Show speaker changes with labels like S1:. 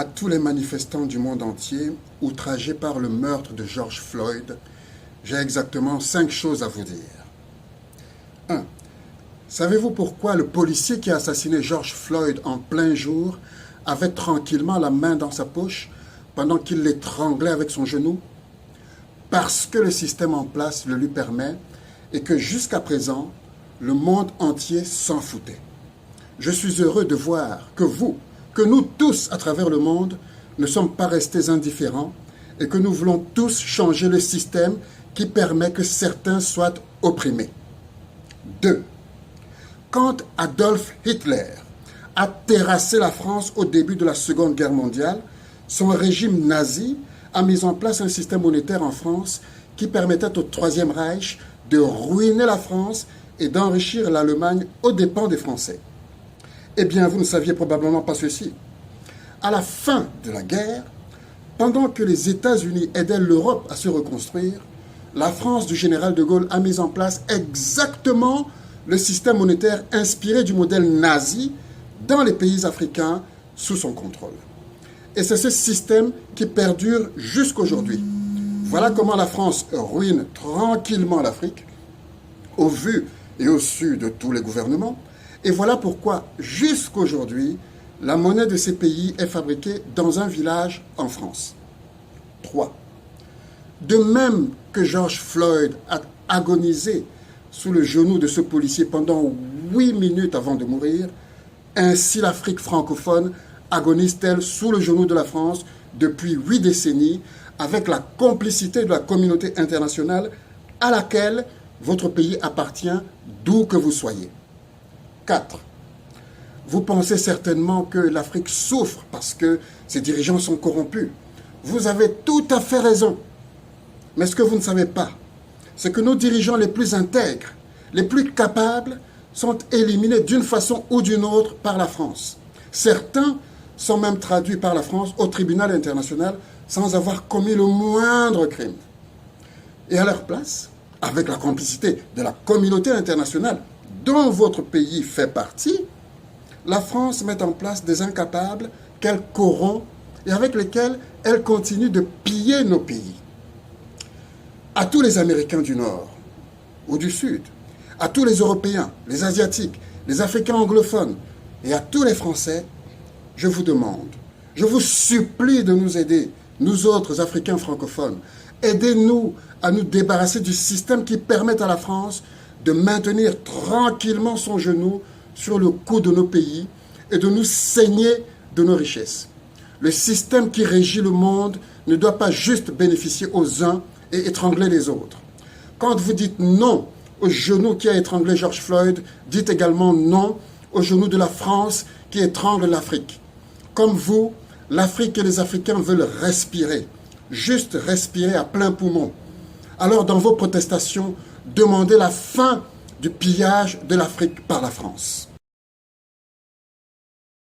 S1: À tous les manifestants du monde entier, outragés par le meurtre de George Floyd, j'ai exactement 5 choses à vous dire. 1. Savez-vous pourquoi le policier qui a assassiné George Floyd en plein jour avait tranquillement la main dans sa poche pendant qu'il l'étranglait avec son genou? Parce que le système en place le lui permet et que jusqu'à présent, le monde entier s'en foutait. Je suis heureux de voir que nous tous à travers le monde, ne sommes pas restés indifférents et que nous voulons tous changer le système qui permet que certains soient opprimés. 2. Quand Adolf Hitler a terrassé la France au début de la Seconde Guerre mondiale, son régime nazi a mis en place un système monétaire en France qui permettait au Troisième Reich de ruiner la France et d'enrichir l'Allemagne aux dépens des Français. Eh bien, vous ne saviez probablement pas ceci. À la fin de la guerre, pendant que les États-Unis aidaient l'Europe à se reconstruire, la France du général de Gaulle a mis en place exactement le système monétaire inspiré du modèle nazi dans les pays africains sous son contrôle. Et c'est ce système qui perdure jusqu'aujourd'hui. Voilà comment la France ruine tranquillement l'Afrique, au vu et au su de tous les gouvernements. Et voilà pourquoi, jusqu'aujourd'hui, la monnaie de ces pays est fabriquée dans un village en France. 3. De même que George Floyd a agonisé sous le genou de ce policier pendant 8 minutes avant de mourir, ainsi l'Afrique francophone agonise-t-elle sous le genou de la France depuis 8 décennies avec la complicité de la communauté internationale à laquelle votre pays appartient, d'où que vous soyez. 4. Vous pensez certainement que l'Afrique souffre parce que ses dirigeants sont corrompus. Vous avez tout à fait raison. Mais ce que vous ne savez pas, c'est que nos dirigeants les plus intègres, les plus capables, sont éliminés d'une façon ou d'une autre par la France. Certains sont même traduits par la France au tribunal international sans avoir commis le moindre crime. Et à leur place, avec la complicité de la communauté internationale dont votre pays fait partie, la France met en place des incapables qu'elle corrompt et avec lesquels elle continue de piller nos pays. À tous les Américains du Nord ou du Sud, à tous les Européens, les Asiatiques, les Africains anglophones et à tous les Français, je vous demande, je vous supplie de nous aider, nous autres Africains francophones. Aidez-nous à nous débarrasser du système qui permet à la France de maintenir tranquillement son genou sur le cou de nos pays et de nous saigner de nos richesses. Le système qui régit le monde ne doit pas juste bénéficier aux uns et étrangler les autres. Quand vous dites non au genou qui a étranglé George Floyd, dites également non au genou de la France qui étrangle l'Afrique. Comme vous, l'Afrique et les Africains veulent respirer, juste respirer à plein poumon. Alors dans vos protestations, demandez la fin du pillage de l'Afrique par la France.